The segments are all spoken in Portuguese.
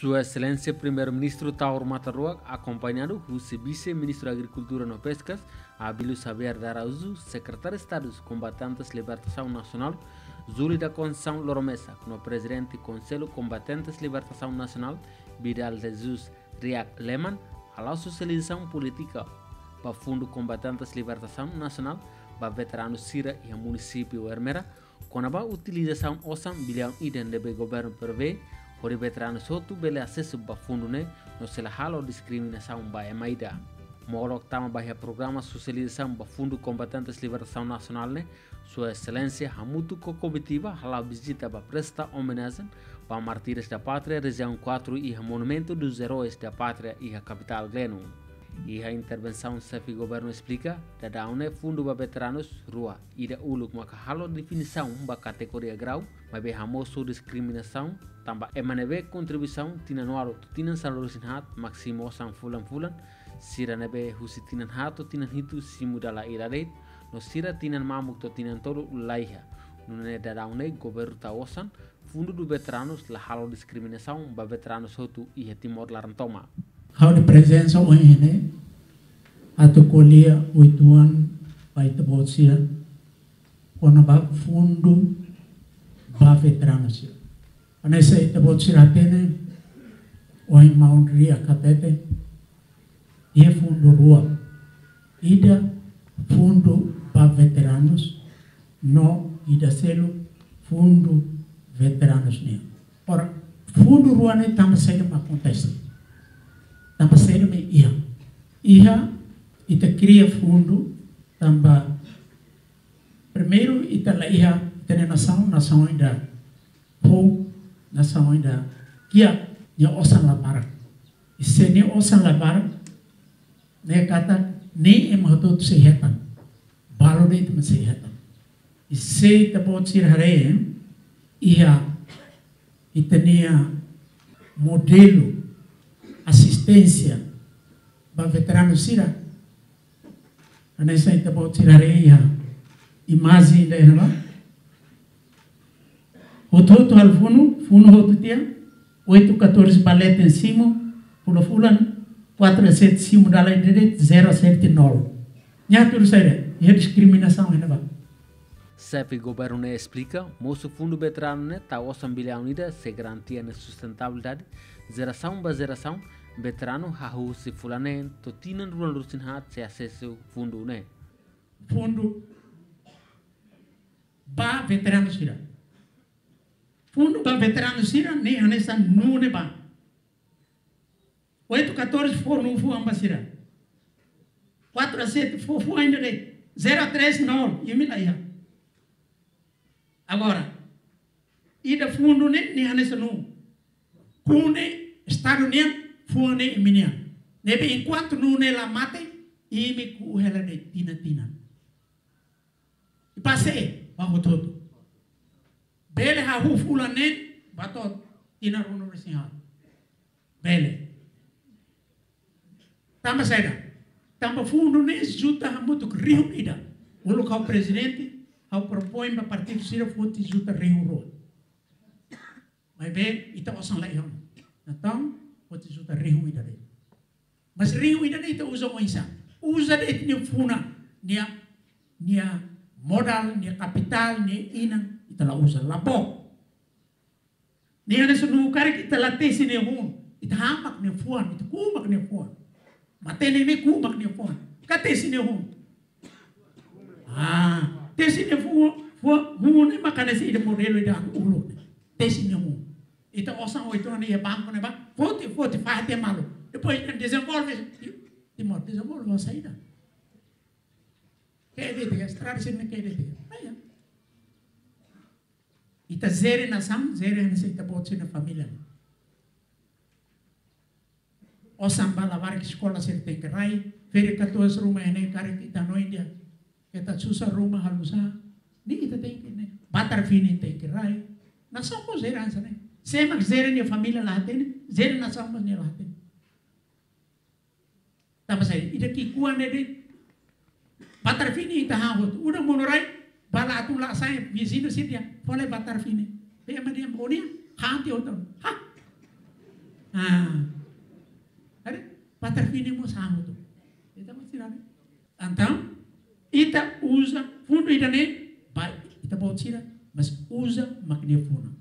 Sua Excelência Primeiro-Ministro Tauro Mataruak, acompanhado do Vice-Ministro da Agricultura e Pescas, Abilio Xavier de Araújo, Secretário de Estado dos Combatentes de Libertação Nacional, Zuli da Conceição Loromesa, com o Presidente do Conselho Combatentes de Libertação Nacional, Vidal Jesus Riak Lehmann, a socialização política para o Fundo Combatentes de Libertação Nacional, para veteranos Sira e o município Hermera, com a utilização OSAM bilhão idem do governo prevê, por veteranos sotu bele acesso para fundo né, no se halo discriminação ba emaida. Molok tama bahia programa socialização para Fundo Combatentes de Libertação Nacional né, Sua Excelência Hamutu Cocomitiva hala visita para prestar homenagem para martírios da pátria região 4 e o monumento dos heróis da pátria e a capital Gleno. E a intervenção chefe governo explica da daune fundo para veteranos rua e da uluk maka halo definição para categoria grau mas be hamoso discriminação tambah emanebe contribuição tinanuaro tinan salurusin hat maksimo sang fulan sira nebe husi tinan hato tinan hitu simudala iradet no sira tinan mamuk to tinan todo laiha nune da daune governo taosan fundo do veteranos la halo discriminação para veteranos hotu e timor larantoma. Há de presença hoje, né? A tocolia oituan vai te botar quando vai fundo vai veteranos. Quando esse te botar até né? Hoje maundria catete e fundo rua. Ida fundo para veteranos, no ida selo fundo veteranos né. Ora fundo rua né também sai uma acontece. Tambah saya me ia ita cria fundo tambah primeiro ita la ia tene nação ainda nação ainda kia nya osan labara e se ne osan labara ne kata ne emhatot sehetan balo de itu sehetan e se ta bot sir hare ia itania modelo assistência para veteranos Sira. Anessa ita bot sirareia imagem da ela. Hoto alfuno hoto tia 814 balete em cima pula fulan 475 dala direito 079. Nya tudo sai é discriminação ainda ba. Chefe governo ne explica, moço fundo veterano ne tá osam bilhão unida se garantia na sustentabilidade, geração ba geração, veterano hahu se fulane to tinan ruang rusin hat se acesso fundo ne. Fundo ba veterano Sira. Fundo ba veterano Sira ne anessa nune ba. 814 for no fu ambasira. 47 for fu ainda de 039 yumila ya. Agora, ida fundo ne anessa nu. Kune estado ne fuane iminia. Nebe enquanto não nela mate, ime ku hela de tina. E passei, bago todo. Bele ha hu fulane, batot, tina runo resinha. Bele. Tamba saida. Tamba fundo ne juta hamutuk riu ida. Ulu kau presidente, hau propõe para partido sira futi juta riu ro. Mas be, ita osang la iam. Então, pode juta riu ida de. Mas riu ida de ita usa moisa. Usa de ni funa, nia modal, nia capital, nia inan, ita la usa labo. Nia na sunu kare kita la tesi ne hun, ita hamak ne fuan, ita kumak ne fuan. Matene ne kumak ne fuan. Ka tesi ne hun. Tesi ne fuan, hun ne makane si ida modelo ida ulo. Tesi ne hun. Ita osang itu nih ya bangun ya bang, foto faham malu. Depois desenvolve, desenvolve saída. Kayak gitu ya, tradisi ini kayak gitu. Ayah. Ita zere nasam, zere nasi ita buat sini família. Osang bala warik sekolah sih tengkerai, veri 14 rumah ini karek kita noin dia, kita susah rumah halusa, ni kita tengkerai, batar fini tengkerai, nasam mo zere ansane. Semak zere ni família lahatin, zere nação mas ni lahatin. Tama saya, ida kikuan de batar fini ita hawot. Udah monorai bala atu la saya visino sitia, pole batar fini. Dia mah dia monia, hanti otom. Ha. Ada patrafine mo sango tu. Ita mo tirane. Então, ita usa fundo ita ne, ita pode tirar, mas usa makne funa.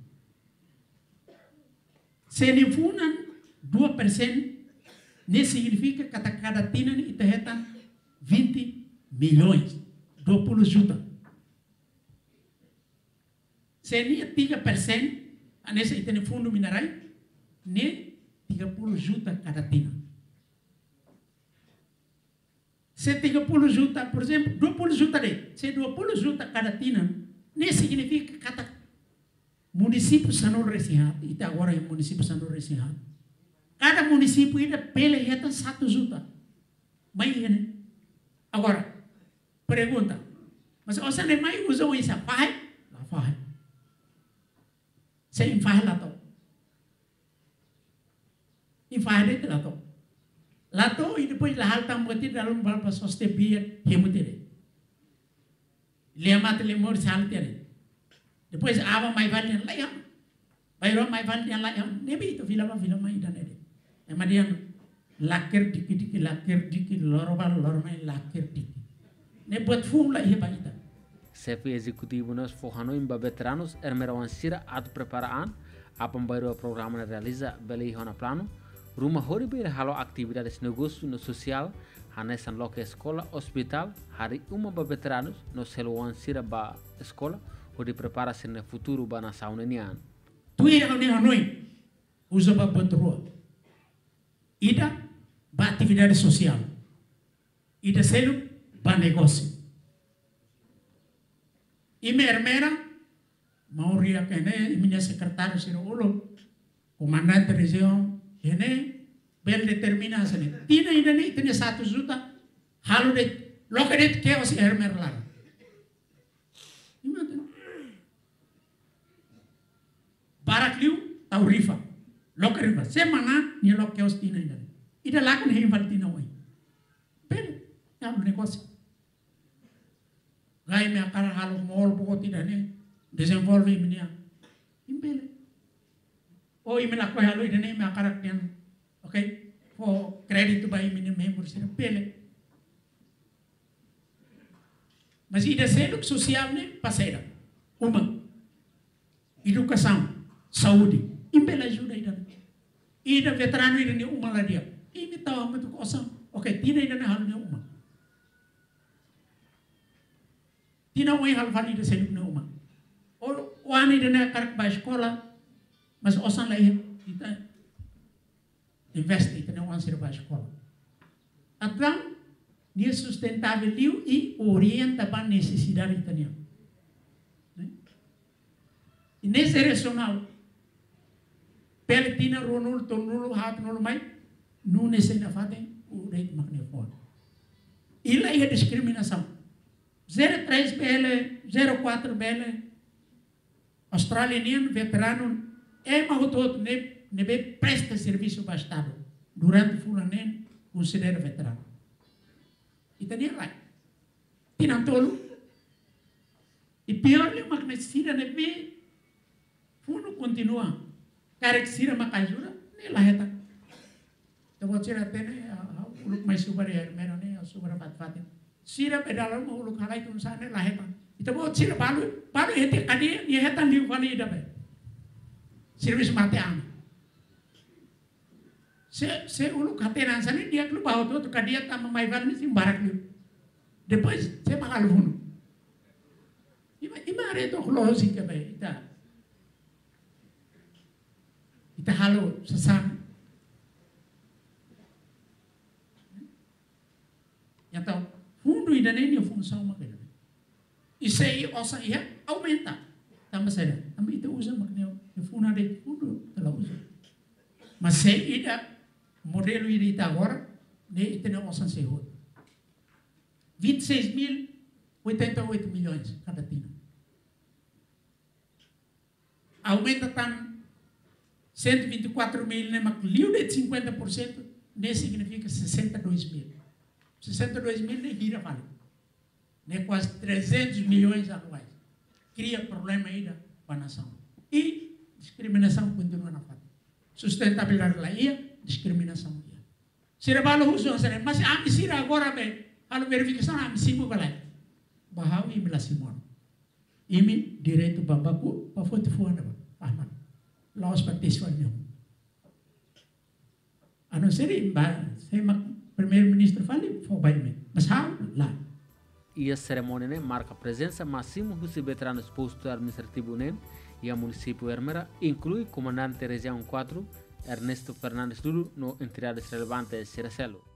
Se ne funa 2%, ne significa que cada tina ita reta 20 milhões, 20 juta. Se ne 3%, anessa ita ne fundo mineral, ne 30 juta cada tina. Se 30 juta, por exemplo, 20 juta de, se 20 juta cada tina, nem significa que cada município sanor resinhado, e agora é município sanor resinhado. Cada município ainda pele reta 7 juta. Mas, né? Agora, pergunta, mas você nem mais usa isso, faz? Lá faz. Se faz lá, tô. E faz dentro lá, tô. Lato e depois lahal tambati dalam balpa soste biar hemutere. Liamat lemor sal tere. Depois ava mai valian layam. Bayro mai valian layam. Nebi itu filama mai danere. Emadian laker diki lorobal lormai laker diki. Ne buat fum la ia baita. Chefe executivo nos forranoim ba veteranos ermerawan sira atu preparaan apa bayro programa realiza beli hona plano. Rumah hori beira halo atividades negócio no social, hanesan loke escola, hospital, hari uma ba veteranos no seluan sira ba escola, hori prepara-se no futuro ba nação nenian. Tuira honi hanoi, usa ba bentrua. Ida ba atividade social. Ida selu ba negócio. Imermera, mauria kene, minha secretária sira ulo, comandante região, ini bel determinasi ni. Tina ini tina 1 juta halu de lokadet keos ermer lar. Imagina. Barak liu tau rifa. Lokarifa. Semana ni lok keos tina ini. Ida lakan heval tina oi. Bel ya negócio. Gai me akara halu mol pokok tina ni desenvolve minia. Imbele. Oh, ime la coisa loira nem me acaractian, ok? For crédito para ime membro sira pele. Mas ida selo social ne passeira, uma educação, saúde, impela ajuda ida veterano ida ne uma lá dia. Ime tahu amat kosong, ok? Tina ida ne halu ne uma. Tina oi hal fali ida selo ne uma. O ani ida ne karak ba sekolah. Mas osan lah kita investe, kita não vamos ir para a escola. Então, dia sustentável e orienta para a necessidade que tem. E nesse regional, pele tina ronul, tonul, hat nul mai, não necessita fazer o rei magnifone. E lá é discriminação. 03 BL, 04 BL, australiano, veterano, todo nebe presta serviço para o Estado. Durante fulanen, considera veterano. E tem lá. Tinam tolo. E pior, o que necessita nebe, fundo continua. Cara que sira macajura, nem lá reta. Então, vou tirar até, o look mais super é, mero nem, o super bat-bat. Sira pedalar, o look halai tu sana, lá reta. Então, vou tirar balu reta, kadi, ni reta liu vali dapat. Serviço mateano. Se o lugar tenan sana dia keluar bawa tu kadia tambah maivan ni simbarak ni. Depois se magal funo. Ima are to close ke bay ita halo sesam. Então fundo ida nem função makanya. Isso aí osa ia aumenta. Tambah saya, tambah itu usa makanya. Funa de fundo telah usa. Mas se ida modelo ida agora, ne ita não osan seho. 26.088 milhões cada tina. Aumenta tan 124 mil, né, mas liu de 50%, ne significa 62 mil. 62 mil ne vira vale. Ne quase 300 milhões anuais. Cria problema aí para a nação. E discriminação continua na fato. sustentabilidade lá ia, discriminação ia. Sira balo huso asane, mas ami sira agora be, alo verificação ami simu balai. Bahau imi la simon. Imi direito babaku, pa foto fuana ba, ahman. Laos patiswan niyo. Ano siri ba, saya primeiro-ministro fali, foi bem, mas how lá. E a cerimônia né, marca a presença máxima dos veteranos posto administrativo né, e a município Ermera inclui comandante região 4 Ernesto Fernandes Duro no entidades relevantes de Siracelo.